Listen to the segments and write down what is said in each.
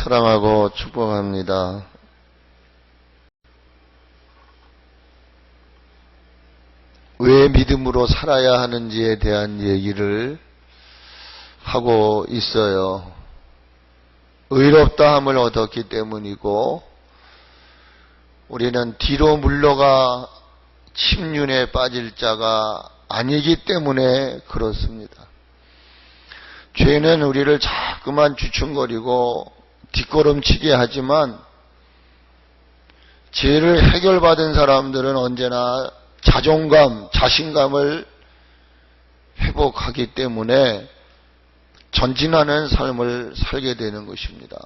사랑하고 축복합니다. 왜 믿음으로 살아야 하는지에 대한 얘기를 하고 있어요. 의롭다함을 얻었기 때문이고, 우리는 뒤로 물러가 침륜에 빠질 자가 아니기 때문에 그렇습니다. 죄는 우리를 자꾸만 주춤거리고 뒷걸음치게 하지만, 죄를 해결받은 사람들은 언제나 자존감, 자신감을 회복하기 때문에 전진하는 삶을 살게 되는 것입니다.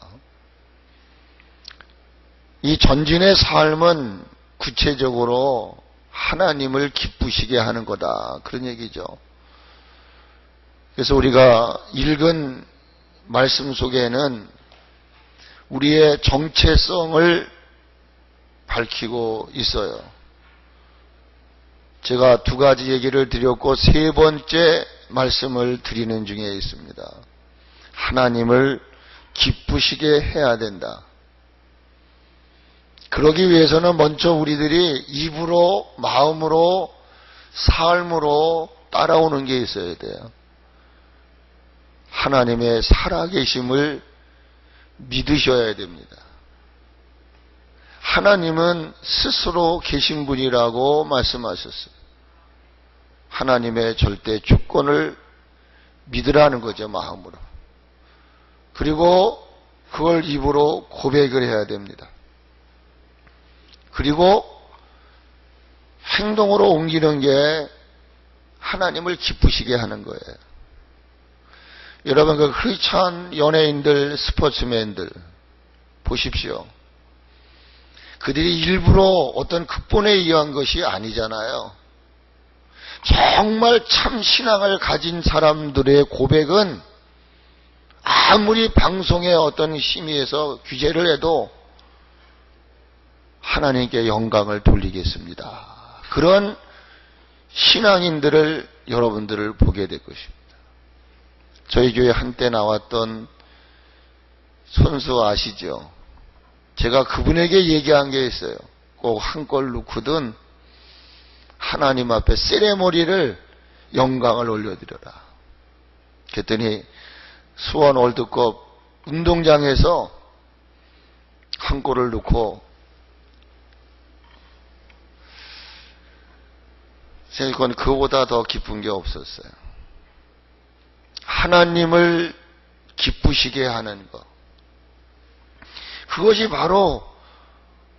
이 전진의 삶은 구체적으로 하나님을 기쁘시게 하는 거다, 그런 얘기죠. 그래서 우리가 읽은 말씀 속에는 우리의 정체성을 밝히고 있어요. 제가 두 가지 얘기를 드렸고 세 번째 말씀을 드리는 중에 있습니다. 하나님을 기쁘시게 해야 된다. 그러기 위해서는 먼저 우리들이 입으로, 마음으로, 삶으로 따라오는 게 있어야 돼요. 하나님의 살아계심을 믿으셔야 됩니다. 하나님은 스스로 계신 분이라고 말씀하셨어요. 하나님의 절대 주권을 믿으라는 거죠, 마음으로. 그리고 그걸 입으로 고백을 해야 됩니다. 그리고 행동으로 옮기는 게 하나님을 기쁘시게 하는 거예요. 여러분, 그 크리스찬 연예인들, 스포츠맨들 보십시오. 그들이 일부러 어떤 극본에 의한 것이 아니잖아요. 정말 참 신앙을 가진 사람들의 고백은 아무리 방송의 어떤 심의에서 규제를 해도 하나님께 영광을 돌리겠습니다. 그런 신앙인들을 여러분들을 보게 될 것입니다. 저희 교회 한때 나왔던 선수 아시죠? 제가 그분에게 얘기한 게 있어요. 꼭 한 골 넣고든 하나님 앞에 세레모니를 영광을 올려드려라. 그랬더니 수원 월드컵 운동장에서 한 골을 넣고, 그건 그보다 더 기쁜 게 없었어요. 하나님을 기쁘시게 하는 것. 그것이 바로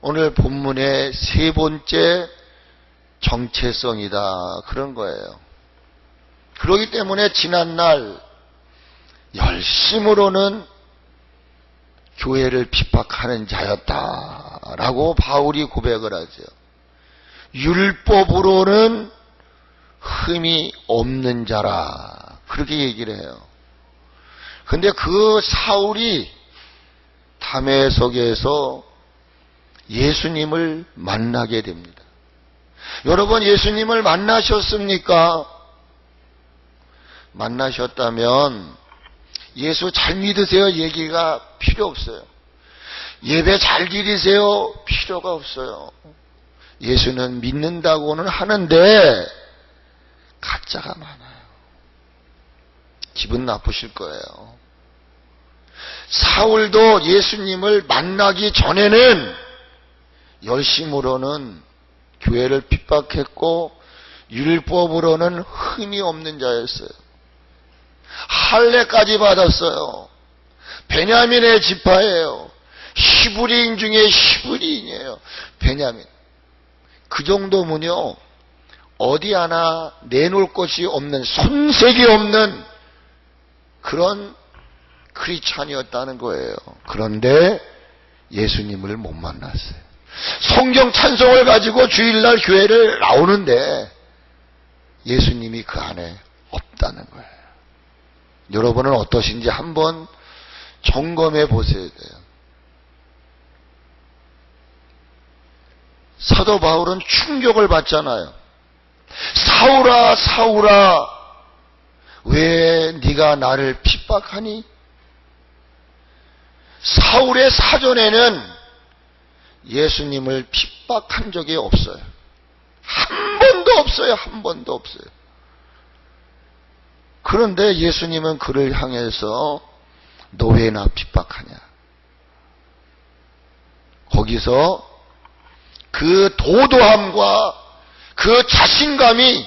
오늘 본문의 세 번째 정체성이다, 그런 거예요. 그렇기 때문에 지난날 열심으로는 교회를 핍박하는 자였다라고 바울이 고백을 하죠. 율법으로는 흠이 없는 자라, 그렇게 얘기를 해요. 근데 그 사울이 담에석에서 예수님을 만나게 됩니다. 여러분, 예수님을 만나셨습니까? 만나셨다면 예수 잘 믿으세요 얘기가 필요 없어요. 예배 잘 드리세요 필요가 없어요. 예수는 믿는다고는 하는데 가짜가 많아요. 기분 나쁘실 거예요. 사울도 예수님을 만나기 전에는 열심으로는 교회를 핍박했고 율법으로는 흠이 없는 자였어요. 할례까지 받았어요. 베냐민의 지파예요. 히브리인 중에 히브리인이에요. 베냐민. 그 정도면요, 어디 하나 내놓을 것이 없는, 손색이 없는 그런 크리스찬이었다는 거예요. 그런데 예수님을 못 만났어요. 성경 찬송을 가지고 주일날 교회를 나오는데 예수님이 그 안에 없다는 거예요. 여러분은 어떠신지 한번 점검해 보셔야 돼요. 사도 바울은 충격을 받잖아요. 사울아, 사울아, 왜 네가 나를 핍박하니? 사울의 사전에는 예수님을 핍박한 적이 없어요. 한 번도 없어요. 한 번도 없어요. 그런데 예수님은 그를 향해서 너 왜 나 핍박하냐? 거기서 그 도도함과 그 자신감이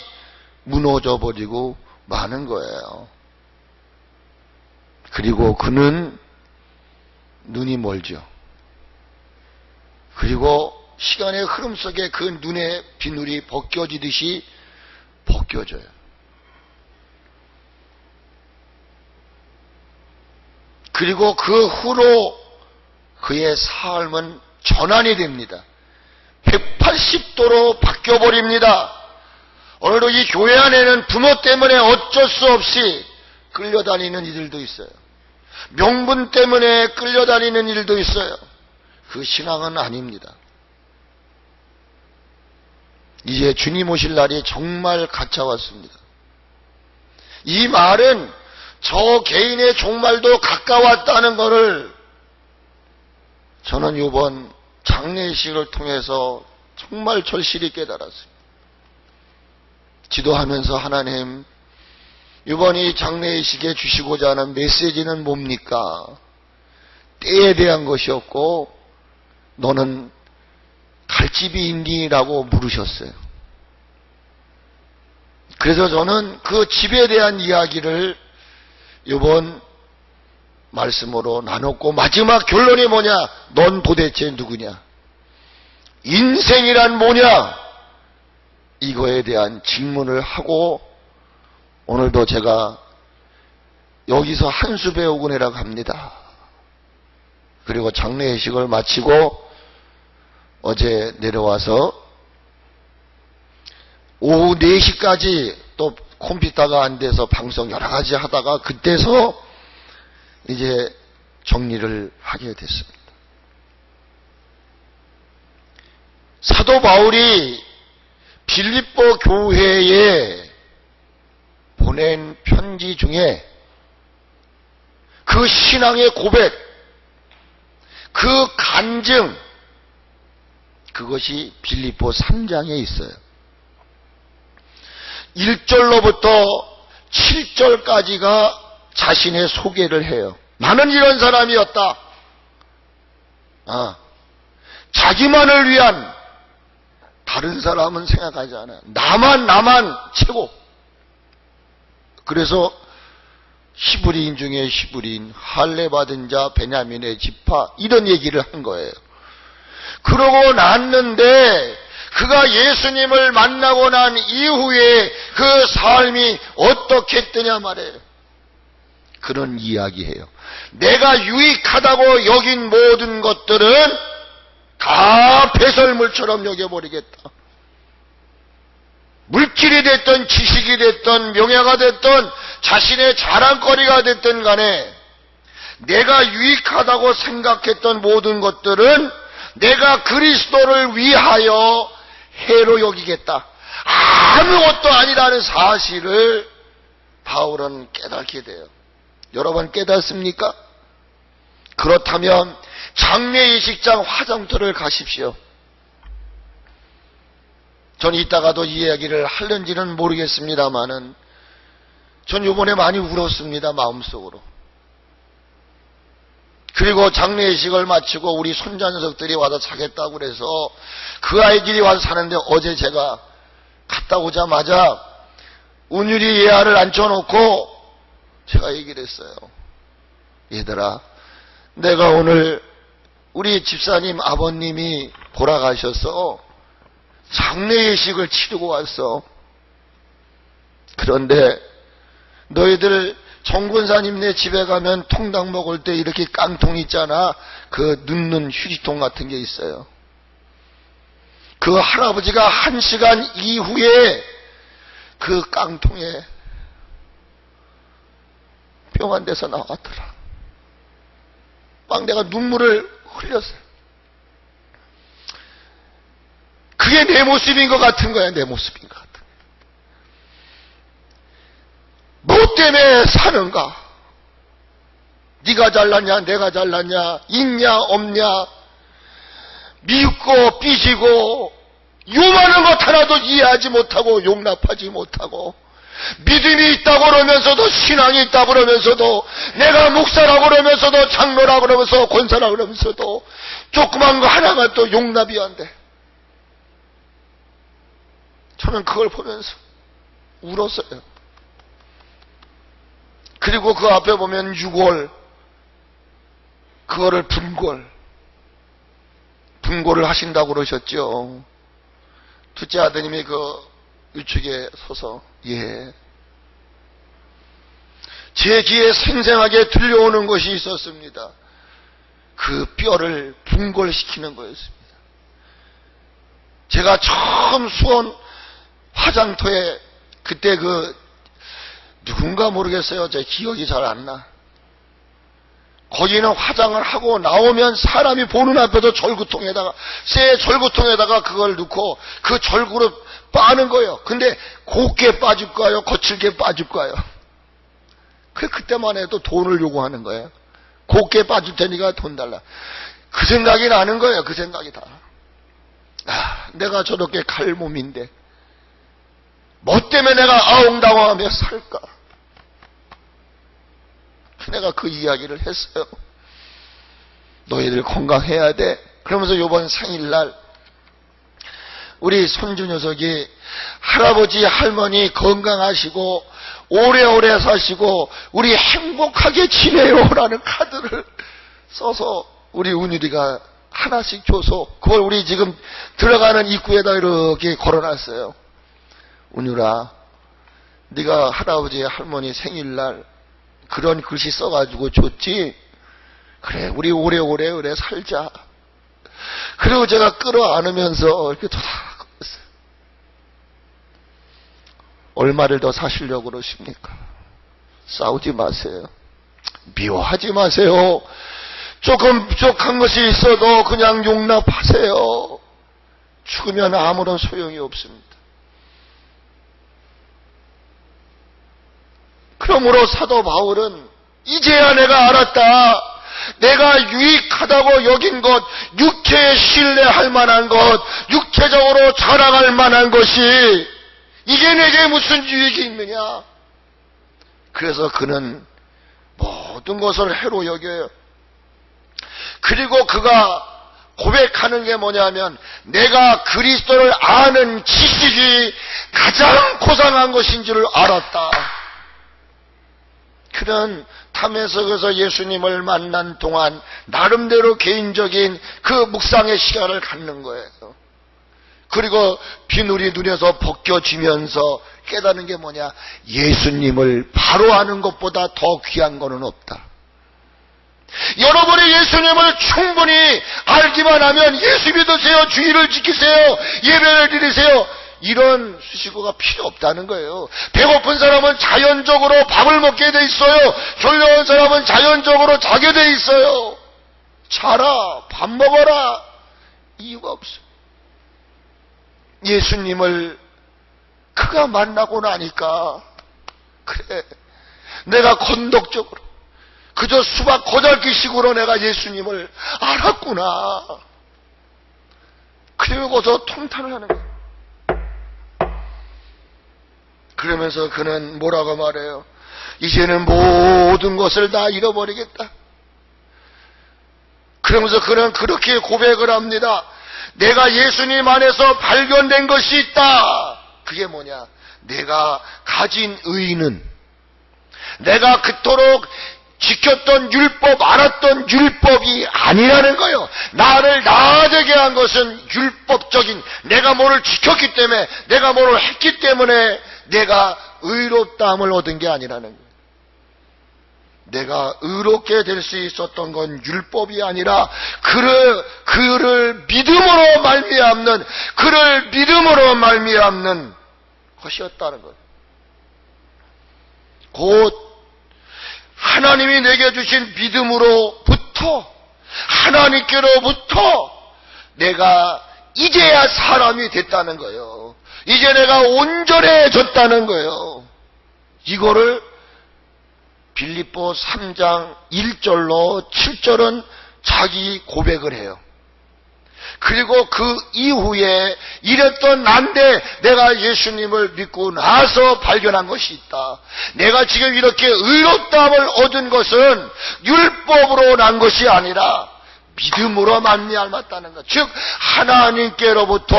무너져 버리고 마는 거예요. 그리고 그는 눈이 멀죠. 그리고 시간의 흐름 속에 그 눈의 비늘이 벗겨지듯이 벗겨져요. 그리고 그 후로 그의 삶은 전환이 됩니다. 180도로 바뀌어버립니다. 오늘도 이 교회 안에는 부모 때문에 어쩔 수 없이 끌려다니는 이들도 있어요. 명분 때문에 끌려다니는 일도 있어요. 그 신앙은 아닙니다. 이제 주님 오실 날이 정말 가까웠습니다. 이 말은 저 개인의 종말도 가까웠다는 것을 저는 이번 장례식을 통해서 정말 절실히 깨달았습니다. 기도하면서 하나님, 이번 이 장례식에 주시고자 하는 메시지는 뭡니까? 때에 대한 것이었고 너는 갈 집이 있니라고 물으셨어요. 그래서 저는 그 집에 대한 이야기를 이번 말씀으로 나눴고 마지막 결론이 뭐냐? 넌 도대체 누구냐? 인생이란 뭐냐? 이거에 대한 질문을 하고 오늘도 제가 여기서 한 수 배우고 내려갑니다. 그리고 장례식을 마치고 어제 내려와서 오후 4시까지 또 컴퓨터가 안 돼서 방송 여러 가지 하다가 그때서 이제 정리를 하게 됐습니다. 사도 바울이 빌립보 교회에 보낸 편지 중에 그 신앙의 고백, 그 간증, 그것이 빌립보 3장에 있어요. 1절로부터 7절까지가 자신의 소개를 해요. 나는 이런 사람이었다. 자기만을 위한, 다른 사람은 생각하지 않아요. 나만 최고. 그래서 히브리인 중에 히브리인, 할례 받은 자, 베냐민의 지파, 이런 얘기를 한 거예요. 그러고 났는데 그가 예수님을 만나고 난 이후에 그 삶이 어떻게 했더냐 말이에요. 그런 이야기해요. 내가 유익하다고 여긴 모든 것들은 다 배설물처럼 여겨버리겠다. 물질이 됐던 지식이 됐던 명예가 됐던 자신의 자랑거리가 됐든 간에 내가 유익하다고 생각했던 모든 것들은 내가 그리스도를 위하여 해로 여기겠다. 아무것도 아니라는 사실을 바울은 깨닫게 돼요. 여러분 깨닫습니까? 그렇다면 장례의식장 화장터를 가십시오. 전 이따가도 이 이야기를 하는지는 모르겠습니다만은 전 이번에 많이 울었습니다. 마음속으로. 그리고 장례식을 마치고 우리 손자 녀석들이 와서 자겠다고 그래서 그 아이들이 와서 사는데 어제 제가 갔다 오자마자 운율이 예아를 앉혀놓고 제가 얘기를 했어요. 얘들아, 내가 오늘 우리 집사님 아버님이 돌아가셔서 장례의식을 치르고 왔어. 그런데 너희들 정군사님네 집에 가면 통닭 먹을 때 이렇게 깡통 있잖아. 그 눕는 휴지통 같은 게 있어요. 그 할아버지가 1시간 이후에 그 깡통에 뿅한 데서 나왔더라. 막 내가 눈물을 흘렸어요. 그게 내 모습인 것 같은 거야. 내 모습인 것 같은 거야. 뭐 때문에 사는가? 네가 잘났냐 내가 잘났냐, 있냐 없냐, 미웃고 삐지고 요만한 것 하나도 이해하지 못하고 용납하지 못하고, 믿음이 있다고 그러면서도, 신앙이 있다고 그러면서도, 내가 목사라고 그러면서도, 장로라고 그러면서, 권사라고 그러면서도 조그만 거 하나가 또 용납이 안 돼. 저는 그걸 보면서 울었어요. 그리고 그 앞에 보면 6월, 그거를 분고를 하신다고 그러셨죠. 둘째 아드님이 그 유축에 서서, 예, 제 귀에 생생하게 들려오는 것이 있었습니다. 그 뼈를 분골시키는 거였습니다. 제가 처음 수원 화장터에, 그때 누군가 모르겠어요. 제 기억이 잘 안 나. 거기는 화장을 하고 나오면 사람이 보는 앞에서 쇠 절구통에다가 그걸 넣고 그 절구로 빠는 거예요. 근데 곱게 빠질까요? 거칠게 빠질까요? 그때만 해도 돈을 요구하는 거예요. 곱게 빠질 테니까 돈 달라. 그 생각이 나는 거예요. 그 생각이 다. 내가 저렇게 칼몸인데 뭐 때문에 내가 아웅다웅하며 살까? 내가 그 이야기를 했어요. 너희들 건강해야 돼. 그러면서 이번 생일날 우리 손주 녀석이 할아버지 할머니 건강하시고 오래오래 사시고 우리 행복하게 지내요라는 카드를 써서 우리 운율이가 하나씩 줘서 그걸 우리 지금 들어가는 입구에다 이렇게 걸어놨어요. 운율아, 네가 할아버지 할머니 생일날 그런 글씨 써가지고 줬지? 그래, 우리 오래오래 그래 살자. 그리고 제가 끌어안으면서 이렇게 토닥거렸어요. 얼마를 더 사시려고 그러십니까? 싸우지 마세요. 미워하지 마세요. 조금 부족한 것이 있어도 그냥 용납하세요. 죽으면 아무런 소용이 없습니다. 그러므로 사도 바울은 이제야 내가 알았다. 내가 유익하다고 여긴 것, 육체에 신뢰할 만한 것, 육체적으로 자랑할 만한 것이 이게 내게 무슨 유익이 있느냐. 그래서 그는 모든 것을 해로 여겨요. 그리고 그가 고백하는 게 뭐냐면 내가 그리스도를 아는 지식이 가장 고상한 것인 줄 알았다. 그는 탐에서에서 예수님을 만난 동안 나름대로 개인적인 그 묵상의 시간을 갖는 거예요. 그리고 비누리 눈에서 벗겨지면서 깨닫는 게 뭐냐, 예수님을 바로 아는 것보다 더 귀한 거는 없다. 여러분이 예수님을 충분히 알기만 하면 예수 믿으세요, 주의를 지키세요, 예배를 드리세요, 이런 수식어가 필요 없다는 거예요. 배고픈 사람은 자연적으로 밥을 먹게 돼 있어요. 졸려온 사람은 자연적으로 자게 돼 있어요. 자라, 밥 먹어라, 이유가 없어요. 예수님을 그가 만나고 나니까 그래, 내가 건덕적으로 그저 수박 고잘기식으로 내가 예수님을 알았구나. 그리고서 통탄을 하는 거예요. 그러면서 그는 뭐라고 말해요? 이제는 모든 것을 다 잃어버리겠다. 그러면서 그는 그렇게 고백을 합니다. 내가 예수님 안에서 발견된 것이 있다. 그게 뭐냐? 내가 가진 의는, 내가 그토록 지켰던 율법, 알았던 율법이 아니라는 거예요. 나를 나아지게 한 것은 율법적인, 내가 뭐를 지켰기 때문에, 내가 뭐를 했기 때문에 내가 의롭다함을 얻은 게 아니라는 거예요. 내가 의롭게 될 수 있었던 건 율법이 아니라 그를 믿음으로 말미암는, 그를 믿음으로 말미암는 것이었다는 거예요. 곧 하나님이 내게 주신 믿음으로부터, 하나님께로부터 내가 이제야 사람이 됐다는 거예요. 이제 내가 온전해졌다는 거예요. 이거를 빌립보 3장 1절로 7절은 자기 고백을 해요. 그리고 그 이후에 이랬던 난데 내가 예수님을 믿고 나서 발견한 것이 있다. 내가 지금 이렇게 의롭다함을 얻은 것은 율법으로 난 것이 아니라 믿음으로 말미암았다는 것. 즉 하나님께로부터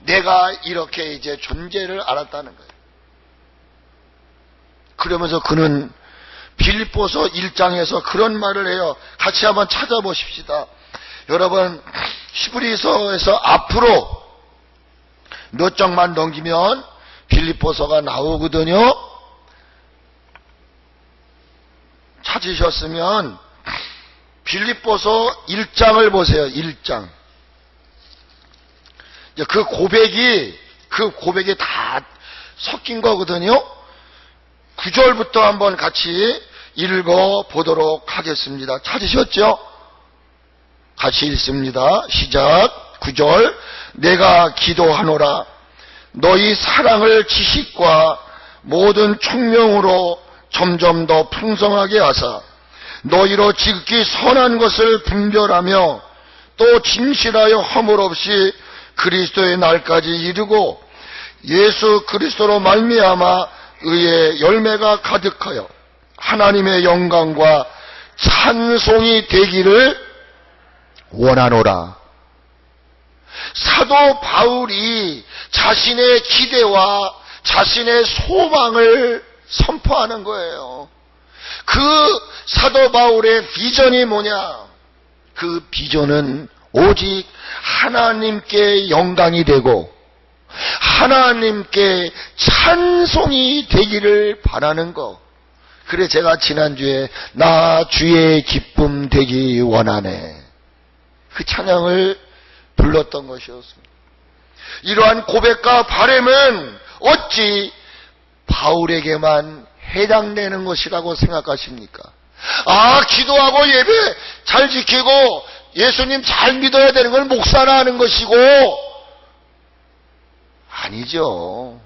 내가 이렇게 이제 존재를 알았다는 거예요. 그러면서 그는 빌립보서 1장에서 그런 말을 해요. 같이 한번 찾아보십시다. 여러분 히브리서에서 앞으로 몇 장만 넘기면 빌립보서가 나오거든요. 찾으셨으면 빌립보서 1장을 보세요. 1장. 그 고백이 다 섞인 거거든요. 9절부터 한번 같이 읽어보도록 하겠습니다. 찾으셨죠? 같이 읽습니다. 시작. 9절. 내가 기도하노라. 너희 사랑을 지식과 모든 총명으로 점점 더 풍성하게 하사 너희로 지극히 선한 것을 분별하며 또 진실하여 허물 없이 그리스도의 날까지 이르고 예수 그리스도로 말미암아 의의 열매가 가득하여 하나님의 영광과 찬송이 되기를 원하노라. 사도 바울이 자신의 기대와 자신의 소망을 선포하는 거예요. 그 사도 바울의 비전이 뭐냐? 그 비전은 오직 하나님께 영광이 되고 하나님께 찬송이 되기를 바라는 거. 그래 제가 지난주에 나 주의 기쁨 되기 원하네, 그 찬양을 불렀던 것이었습니다. 이러한 고백과 바람은 어찌 바울에게만 해당되는 것이라고 생각하십니까? 기도하고 예배 잘 지키고 예수님 잘 믿어야 되는 건 목사나 하는 것이고, 아니죠.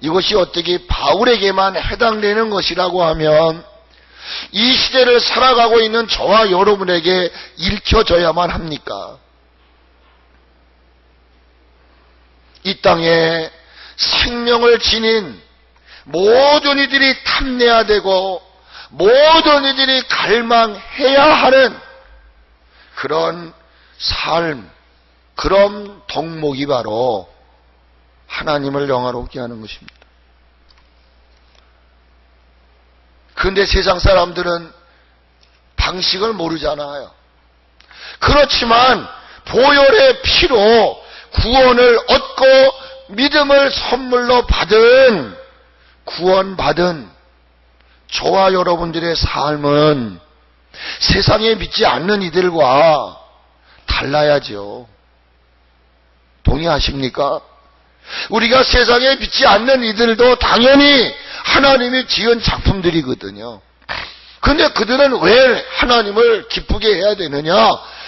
이것이 어떻게 바울에게만 해당되는 것이라고 하면 이 시대를 살아가고 있는 저와 여러분에게 읽혀져야만 합니까? 이 땅에 생명을 지닌 모든 이들이 탐내야 되고 모든 이들이 갈망해야 하는 그런 삶, 그런 덕목이 바로 하나님을 영화롭게 하는 것입니다. 그런데 세상 사람들은 방식을 모르잖아요. 그렇지만 보혈의 피로 구원을 얻고 믿음을 선물로 구원받은 저와 여러분들의 삶은 세상에 믿지 않는 이들과 달라야죠. 동의하십니까? 우리가 세상에 믿지 않는 이들도 당연히 하나님이 지은 작품들이거든요. 그런데 그들은 왜 하나님을 기쁘게 해야 되느냐?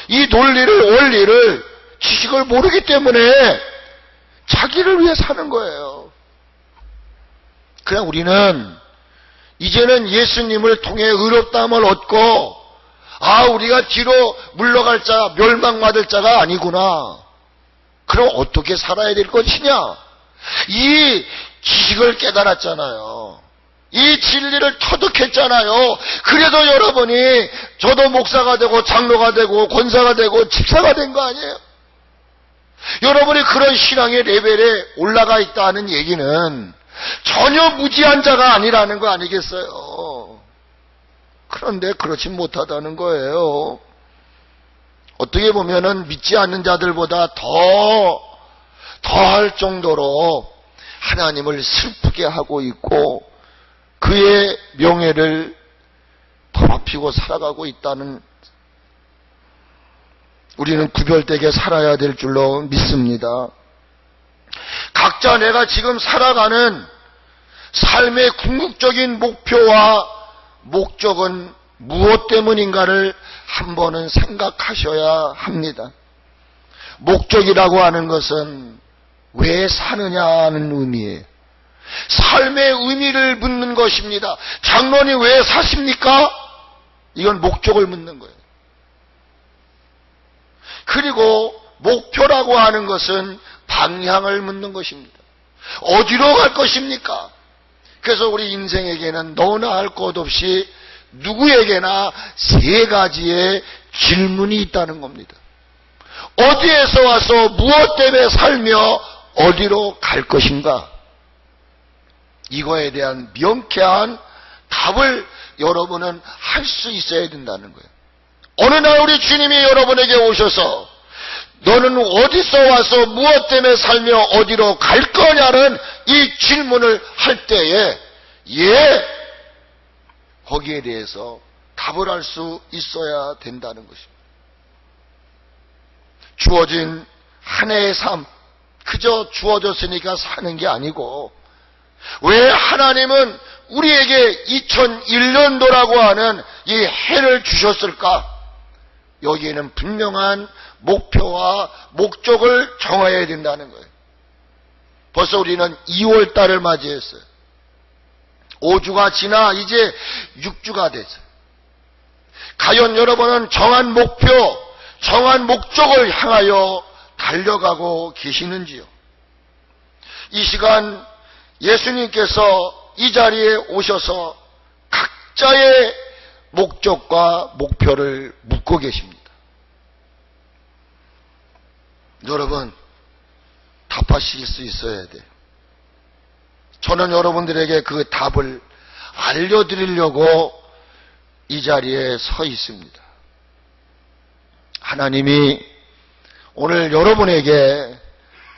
이 논리를, 원리를, 지식을 모르기 때문에 자기를 위해 사는 거예요. 그냥 우리는 이제는 예수님을 통해 의롭다함을 얻고 우리가 뒤로 물러갈 자, 멸망받을 자가 아니구나. 그럼 어떻게 살아야 될 것이냐? 이 지식을 깨달았잖아요. 이 진리를 터득했잖아요. 그래서 여러분이 저도 목사가 되고 장로가 되고 권사가 되고 집사가 된 거 아니에요? 여러분이 그런 신앙의 레벨에 올라가 있다는 얘기는 전혀 무지한 자가 아니라는 거 아니겠어요? 그런데 그렇지 못하다는 거예요. 어떻게 보면은 믿지 않는 자들보다 더할 정도로 하나님을 슬프게 하고 있고 그의 명예를 더럽히고 살아가고 있다는, 우리는 구별되게 살아야 될 줄로 믿습니다. 각자 내가 지금 살아가는 삶의 궁극적인 목표와 목적은 무엇 때문인가를 한 번은 생각하셔야 합니다. 목적이라고 하는 것은 왜 사느냐는 의미예요. 삶의 의미를 묻는 것입니다. 장로님 왜 사십니까? 이건 목적을 묻는 거예요. 그리고 목표라고 하는 것은 방향을 묻는 것입니다. 어디로 갈 것입니까? 그래서 우리 인생에게는 너나 할 것 없이 누구에게나 세 가지의 질문이 있다는 겁니다. 어디에서 와서 무엇 때문에 살며 어디로 갈 것인가? 이거에 대한 명쾌한 답을 여러분은 할 수 있어야 된다는 거예요. 어느 날 우리 주님이 여러분에게 오셔서 너는 어디서 와서 무엇 때문에 살며 어디로 갈 거냐는 이 질문을 할 때에 거기에 대해서 답을 할 수 있어야 된다는 것입니다. 주어진 한 해의 삶, 그저 주어졌으니까 사는 게 아니고 왜 하나님은 우리에게 2001년도라고 하는 이 해를 주셨을까? 여기에는 분명한 목표와 목적을 정해야 된다는 거예요. 벌써 우리는 2월 달을 맞이했어요. 5주가 지나 이제 6주가 됐어요. 과연 여러분은 정한 목표, 정한 목적을 향하여 달려가고 계시는지요? 이 시간 예수님께서 이 자리에 오셔서 각자의 목적과 목표를 묻고 계십니다. 여러분, 답하실 수 있어야 돼요. 저는 여러분들에게 그 답을 알려드리려고 이 자리에 서 있습니다. 하나님이 오늘 여러분에게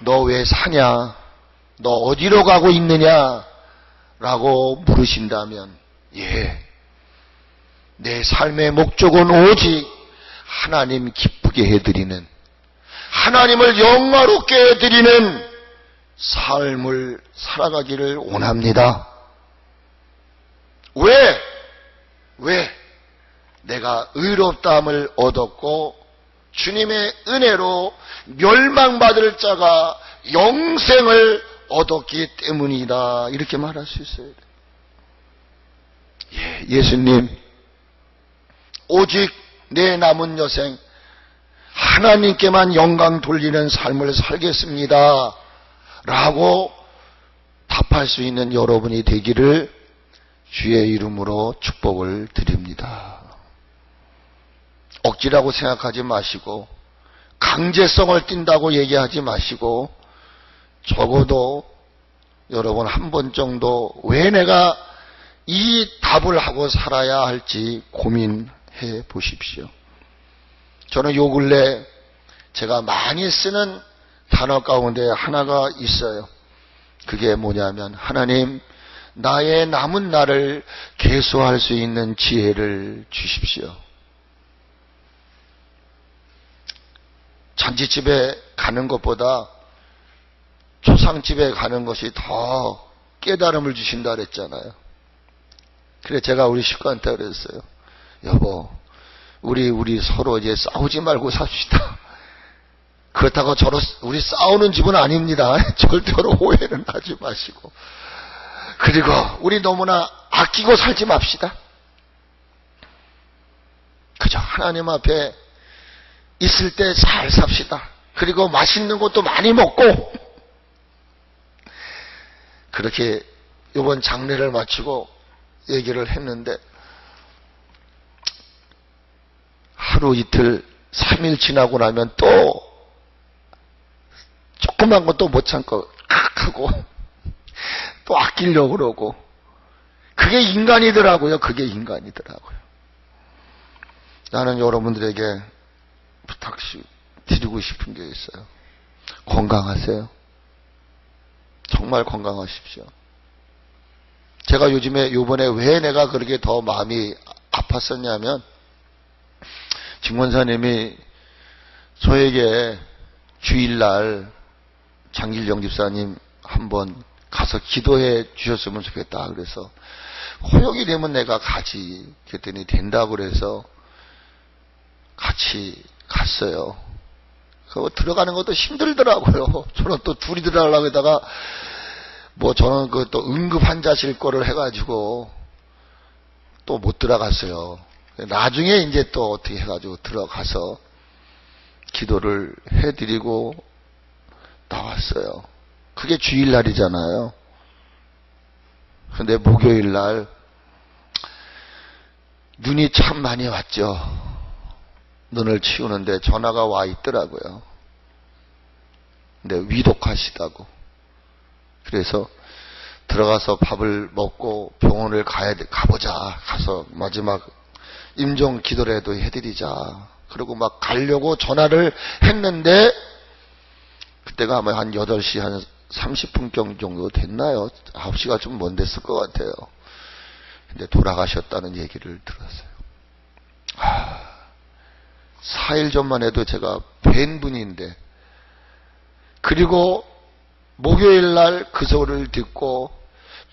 너 왜 사냐? 너 어디로 가고 있느냐? 라고 물으신다면 내 삶의 목적은 오직 하나님 기쁘게 해드리는, 하나님을 영화롭게 해드리는 삶을 살아가기를 원합니다. 왜? 내가 의롭다함을 얻었고 주님의 은혜로 멸망받을 자가 영생을 얻었기 때문이다. 이렇게 말할 수 있어야 돼요. 예수님, 오직 내 남은 여생 하나님께만 영광 돌리는 삶을 살겠습니다. 라고 답할 수 있는 여러분이 되기를 주의 이름으로 축복을 드립니다. 억지라고 생각하지 마시고 강제성을 띈다고 얘기하지 마시고 적어도 여러분 한 번 정도 왜 내가 이 답을 하고 살아야 할지 고민해 보십시오. 저는 요 근래 제가 많이 쓰는 단어 가운데 하나가 있어요. 그게 뭐냐면 하나님, 나의 남은 날을 계수할 수 있는 지혜를 주십시오. 잔치집에 가는 것보다 초상집에 가는 것이 더 깨달음을 주신다 그랬잖아요. 그래 제가 우리 식구한테 그랬어요. 여보, 우리 서로 이제 싸우지 말고 삽시다. 그렇다고 우리 싸우는 집은 아닙니다. 절대로 오해는 하지 마시고. 그리고 우리 너무나 아끼고 살지 맙시다. 그저 하나님 앞에 있을 때 잘 삽시다. 그리고 맛있는 것도 많이 먹고. 그렇게 이번 장례를 마치고 얘기를 했는데 하루 이틀 3일 지나고 나면 또 조그만 것도 못 참고 하고 또 아끼려고 그러고, 그게 인간이더라고요. 나는 여러분들에게 부탁씩 드리고 싶은 게 있어요. 건강하세요. 정말 건강하십시오. 제가 요번에 왜 내가 그렇게 더 마음이 아팠었냐면, 증권사님이 저에게 주일날 장길영 집사님 한번 가서 기도해 주셨으면 좋겠다. 그래서 호역이 되면 내가 가지. 그랬더니 된다고 그래서 같이 갔어요. 그거 들어가는 것도 힘들더라고요. 저는 또 둘이 들어가려고 하다가 저는 그 또 응급 환자실 거를 해가지고 또 못 들어갔어요. 나중에 이제 또 어떻게 해가지고 들어가서 기도를 해드리고 나왔어요. 그게 주일날이잖아요. 근데 목요일날 눈이 참 많이 왔죠. 눈을 치우는데 전화가 와 있더라고요. 근데 위독하시다고. 그래서 들어가서 밥을 먹고 병원을 가보자. 가서 마지막 임종 기도라도 해드리자. 그리고 막 가려고 전화를 했는데 그때가 아마 한 8시 한 30분경 정도 됐나요? 9시가 좀 먼 됐을 것 같아요. 근데 돌아가셨다는 얘기를 들었어요. 4일 전만 해도 제가 뵌 분인데, 그리고 목요일날 그 소리를 듣고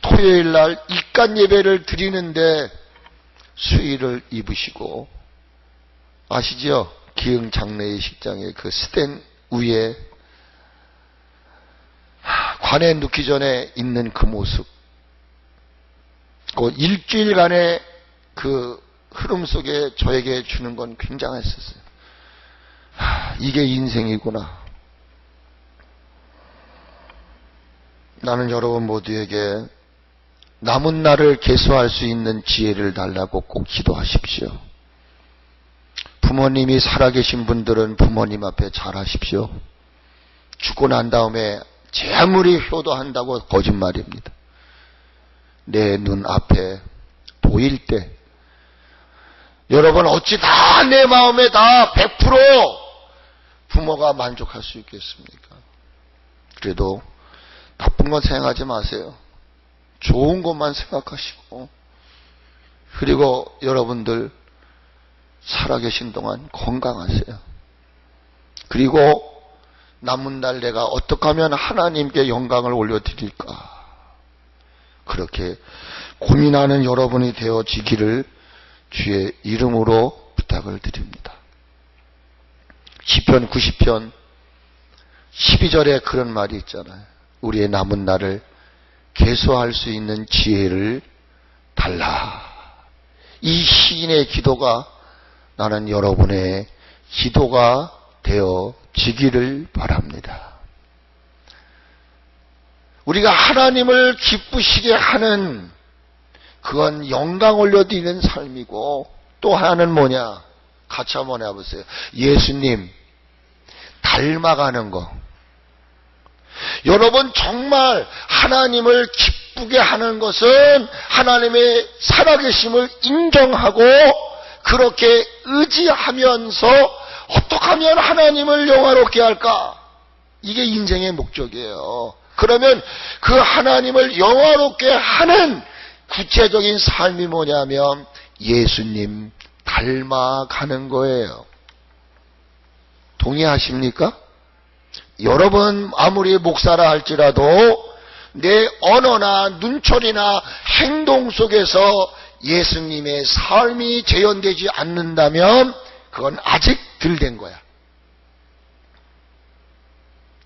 토요일날 입간 예배를 드리는데 수의를 입으시고, 아시죠? 기흥 장례식장의 그 스탠 위에 관에 눕기 전에 있는 그 모습, 그 일주일간의 그 흐름 속에 저에게 주는 건 굉장했었어요. 이게 인생이구나. 나는 여러분 모두에게 남은 날을 계수할 수 있는 지혜를 달라고 꼭 기도하십시오. 부모님이 살아계신 분들은 부모님 앞에 잘하십시오. 죽고 난 다음에 제 아무리 효도한다고 거짓말입니다. 내 눈앞에 보일 때 여러분 어찌 다 내 마음에 다 100% 부모가 만족할 수 있겠습니까? 그래도 나쁜 건 생각하지 마세요. 좋은 것만 생각하시고, 그리고 여러분들 살아계신 동안 건강하세요. 그리고 남은 날 내가 어떻게 하면 하나님께 영광을 올려드릴까, 그렇게 고민하는 여러분이 되어지기를 주의 이름으로 부탁을 드립니다. 시편 90편 12절에 그런 말이 있잖아요. 우리의 남은 날을 계수할 수 있는 지혜를 달라. 이 시인의 기도가 나는 여러분의 기도가 되어지기를 바랍니다. 우리가 하나님을 기쁘시게 하는, 그건 영광 올려드리는 삶이고, 또 하나는 뭐냐? 같이 한번 해보세요. 예수님 닮아가는 거. 여러분 정말 하나님을 기쁘게 하는 것은 하나님의 살아계심을 인정하고 그렇게 의지하면서 어떻게 하면 하나님을 영화롭게 할까? 이게 인생의 목적이에요. 그러면 그 하나님을 영화롭게 하는 구체적인 삶이 뭐냐면 예수님 닮아가는 거예요. 동의하십니까? 여러분 아무리 목사라 할지라도 내 언어나 눈초리나 행동 속에서 예수님의 삶이 재현되지 않는다면 그건 아직 덜 된 거야.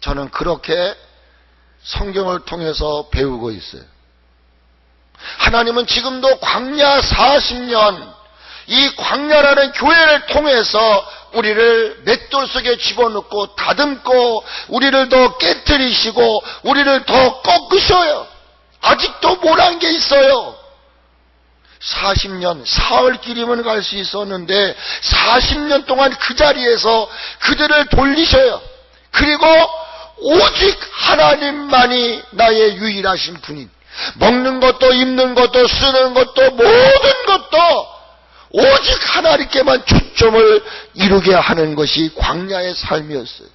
저는 그렇게 성경을 통해서 배우고 있어요. 하나님은 지금도 광야 40년, 이 광야라는 교회를 통해서 우리를 맷돌 속에 집어넣고 다듬고 우리를 더 깨뜨리시고 우리를 더 꺾으셔요. 아직도 못한 게 있어요. 40년, 사흘 길이면 갈 수 있었는데 40년 동안 그 자리에서 그들을 돌리셔요. 그리고 오직 하나님만이 나의 유일하신 분인, 먹는 것도 입는 것도 쓰는 것도 모든 것도 오직 하나님께만 초점을 이루게 하는 것이 광야의 삶이었어요.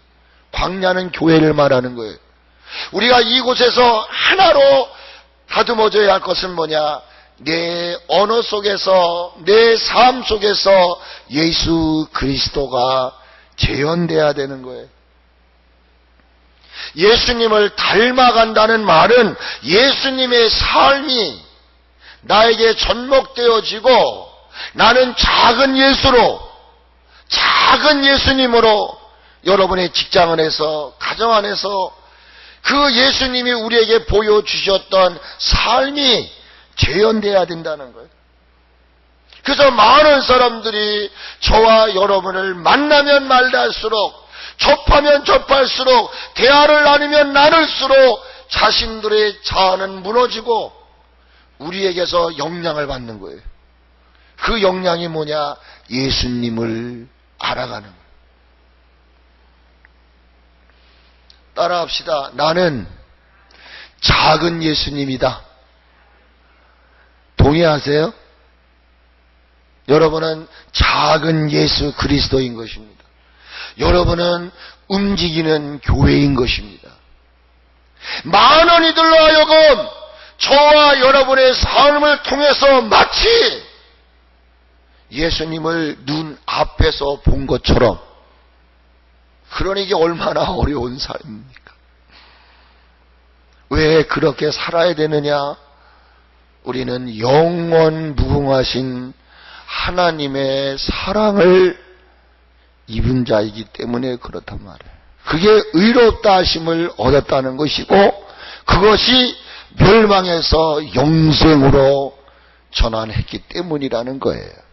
광야는 교회를 말하는 거예요. 우리가 이곳에서 하나로 다듬어져야 할 것은 뭐냐? 내 언어 속에서, 내 삶 속에서 예수 그리스도가 재현돼야 되는 거예요. 예수님을 닮아간다는 말은 예수님의 삶이 나에게 접목되어지고 나는 작은 예수로, 작은 예수님으로 여러분의 직장 안에서, 가정 안에서 그 예수님이 우리에게 보여주셨던 삶이 재현돼야 된다는 거예요. 그래서 많은 사람들이 저와 여러분을 만나면 만날수록, 접하면 접할수록, 대화를 나누면 나눌수록 자신들의 자아는 무너지고 우리에게서 영향을 받는 거예요. 그 영향이 뭐냐? 예수님을 알아가는 거예요. 따라합시다. 나는 작은 예수님이다. 동의하세요? 여러분은 작은 예수 그리스도인 것입니다. 여러분은 움직이는 교회인 것입니다. 많은 이들로 하여금 저와 여러분의 삶을 통해서 마치 예수님을 눈 앞에서 본 것처럼, 그러니 이게 얼마나 어려운 삶입니까? 왜 그렇게 살아야 되느냐? 우리는 영원 무궁하신 하나님의 사랑을 입은 자이기 때문에 그렇단 말이에요. 그게 의롭다 하심을 얻었다는 것이고, 그것이 멸망에서 영생으로 전환했기 때문이라는 거예요.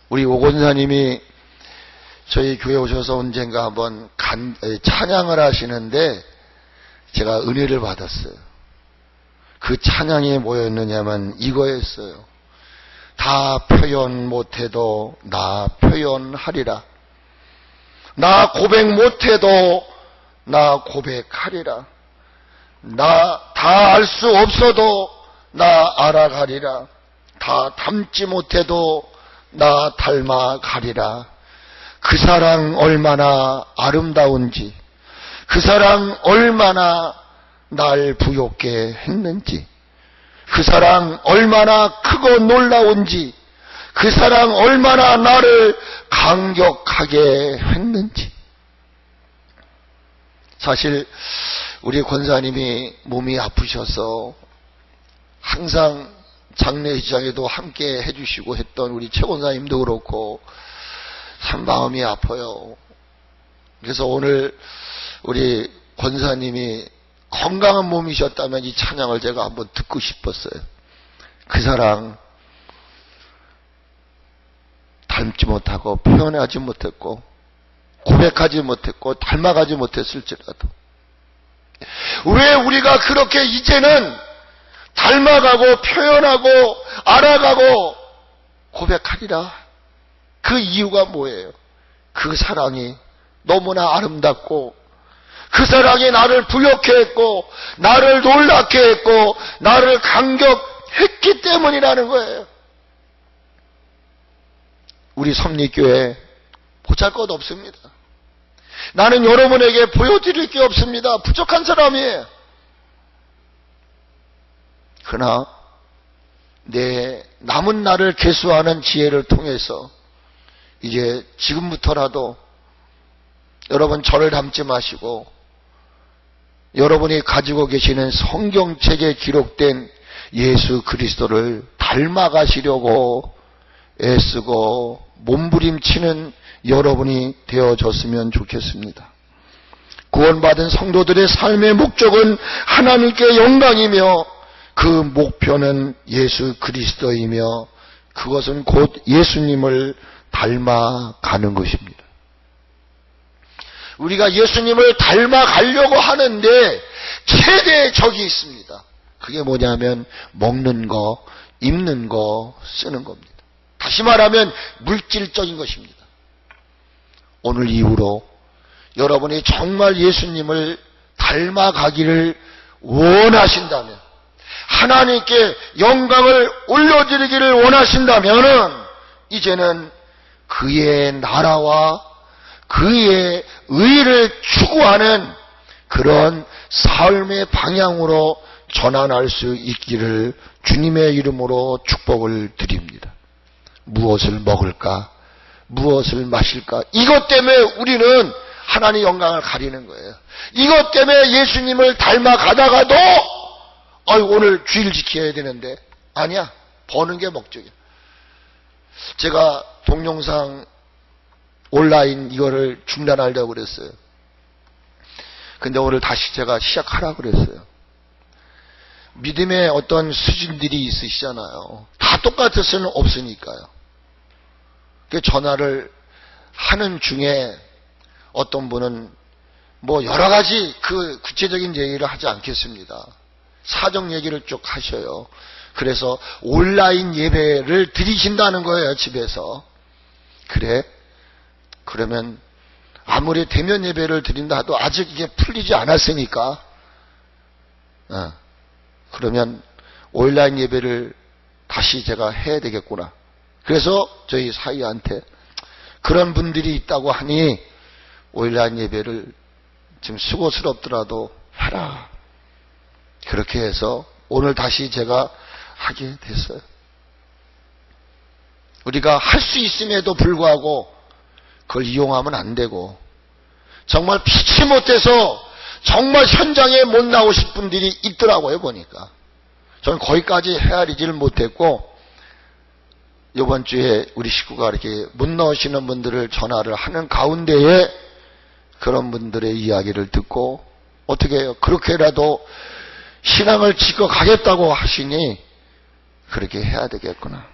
우리 오 권사님이 저희 교회 오셔서 언젠가 한번 찬양을 하시는데 제가 은혜를 받았어요. 그 찬양이 뭐였느냐면 이거였어요. 다 표현 못해도 나 표현하리라. 나 고백 못해도 나 고백하리라. 나 다 알 수 없어도 나 알아가리라. 다 닮지 못해도 나 닮아가리라. 그 사랑 얼마나 아름다운지, 그 사랑 얼마나 날 부욕게 했는지, 그 사랑 얼마나 크고 놀라운지, 그 사랑 얼마나 나를 감격하게 했는지. 사실 우리 권사님이 몸이 아프셔서 항상 장례식장에도 함께 해주시고 했던 우리 최 권사님도 그렇고 참 마음이 아파요. 그래서 오늘 우리 권사님이 건강한 몸이셨다면 이 찬양을 제가 한번 듣고 싶었어요. 그 사랑 닮지 못하고 표현하지 못했고 고백하지 못했고 닮아가지 못했을지라도 왜 우리가 그렇게 이제는 닮아가고 표현하고 알아가고 고백하리라? 그 이유가 뭐예요? 그 사랑이 너무나 아름답고 그 사랑이 나를 부욕해 했고 나를 놀랍게 했고 나를 감격했기 때문이라는 거예요. 우리 섭리교회 보잘것 없습니다. 나는 여러분에게 보여드릴 게 없습니다. 부족한 사람이에요. 그러나 내 남은 날을 계수하는 지혜를 통해서 이제 지금부터라도 여러분 저를 닮지 마시고 여러분이 가지고 계시는 성경책에 기록된 예수 그리스도를 닮아가시려고 애쓰고 몸부림치는 여러분이 되어졌으면 좋겠습니다. 구원받은 성도들의 삶의 목적은 하나님께 영광이며 그 목표는 예수 그리스도이며 그것은 곧 예수님을 닮아가는 것입니다. 우리가 예수님을 닮아가려고 하는데 최대의 적이 있습니다. 그게 뭐냐면 먹는 거, 입는 거, 쓰는 겁니다. 다시 말하면 물질적인 것입니다. 오늘 이후로 여러분이 정말 예수님을 닮아가기를 원하신다면, 하나님께 영광을 올려드리기를 원하신다면 이제는 그의 나라와 그의 의를 추구하는 그런 삶의 방향으로 전환할 수 있기를 주님의 이름으로 축복을 드립니다. 무엇을 먹을까? 무엇을 마실까? 이것 때문에 우리는 하나님의 영광을 가리는 거예요. 이것 때문에 예수님을 닮아가다가도 오늘 주일 지켜야 되는데 아니야. 버는 게 목적이야. 제가 동영상 온라인 이거를 중단하려고 그랬어요. 근데 오늘 다시 제가 시작하라 그랬어요. 믿음의 어떤 수준들이 있으시잖아요. 다 똑같을 수는 없으니까요. 그 전화를 하는 중에 어떤 분은 뭐 여러 가지 그 구체적인 얘기를 하지 않겠습니다. 사정 얘기를 쭉 하셔요. 그래서 온라인 예배를 드리신다는 거예요, 집에서. 그래? 그러면 아무리 대면 예배를 드린다 해도 아직 이게 풀리지 않았으니까, 그러면 온라인 예배를 다시 제가 해야 되겠구나. 그래서 저희 사위한테 그런 분들이 있다고 하니 온라인 예배를 지금 수고스럽더라도 해라. 그렇게 해서 오늘 다시 제가 하게 됐어요. 우리가 할 수 있음에도 불구하고 그걸 이용하면 안 되고, 정말 피치 못해서 정말 현장에 못 나오실 분들이 있더라고요, 보니까. 저는 거기까지 헤아리지를 못했고, 이번 주에 우리 식구가 이렇게 못 나오시는 분들을 전화를 하는 가운데에 그런 분들의 이야기를 듣고, 어떻게 해요? 그렇게라도 신앙을 지켜 가겠다고 하시니 그렇게 해야 되겠구나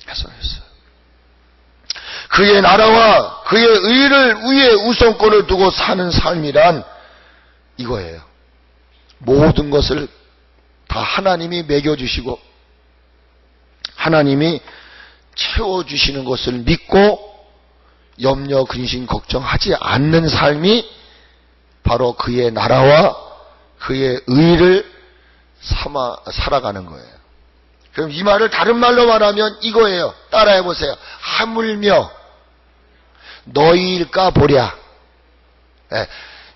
해서 했어요. 그의 나라와 그의 의를 위에 우선권을 두고 사는 삶이란 이거예요. 모든 것을 다 하나님이 먹여주시고 하나님이 채워주시는 것을 믿고 염려, 근심, 걱정하지 않는 삶이 바로 그의 나라와 그의 의를 살아가는 거예요. 그럼 이 말을 다른 말로 말하면 이거예요. 따라해 보세요. 하물며 너희일까 보랴. 네.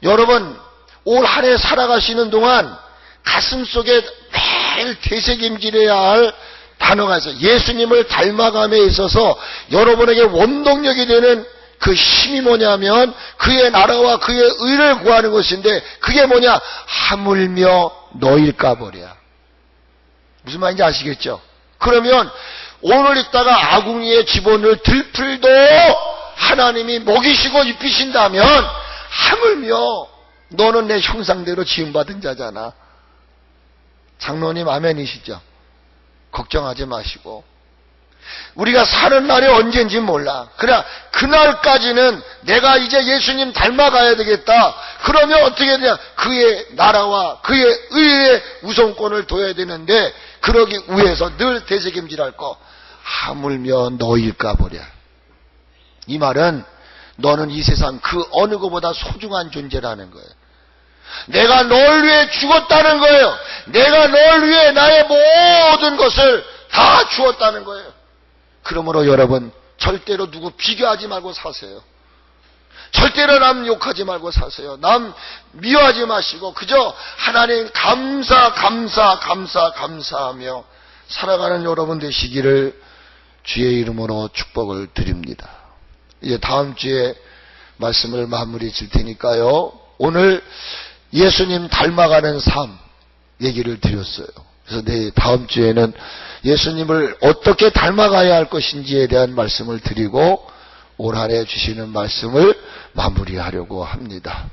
여러분 올 한 해 살아가시는 동안 가슴속에 매일 되새김질해야 할 단어가 있어요. 예수님을 닮아감에 있어서 여러분에게 원동력이 되는 그 힘이 뭐냐면 그의 나라와 그의 의를 구하는 것인데, 그게 뭐냐? 하물며 너희일까 보랴. 무슨 말인지 아시겠죠? 그러면 오늘 있다가 아궁이의 기본을 들풀도 하나님이 먹이시고 입히신다면 하물며 너는 내 형상대로 지음받은 자잖아. 장로님 아멘이시죠? 걱정하지 마시고. 우리가 사는 날이 언제인지 몰라. 그러나 그날까지는 내가 이제 예수님 닮아가야 되겠다. 그러면 어떻게 되냐? 그의 나라와 그의 의의 우선권을 둬야 되는데, 그러기 위해서 늘 되새김질할 거 하물며 너일까 보랴. 이 말은 너는 이 세상 그 어느 것보다 소중한 존재라는 거예요. 내가 널 위해 죽었다는 거예요. 내가 널 위해 나의 모든 것을 다 주었다는 거예요. 그러므로 여러분 절대로 누구 비교하지 말고 사세요. 절대로 남 욕하지 말고 사세요. 남 미워하지 마시고 그저 하나님 감사하며 살아가는 여러분 되시기를 주의 이름으로 축복을 드립니다. 이제 다음 주에 말씀을 마무리 질 테니까요. 오늘 예수님 닮아가는 삶 얘기를 드렸어요. 그래서 다음 주에는 예수님을 어떻게 닮아가야 할 것인지에 대한 말씀을 드리고 올 한 해 주시는 말씀을 마무리하려고 합니다.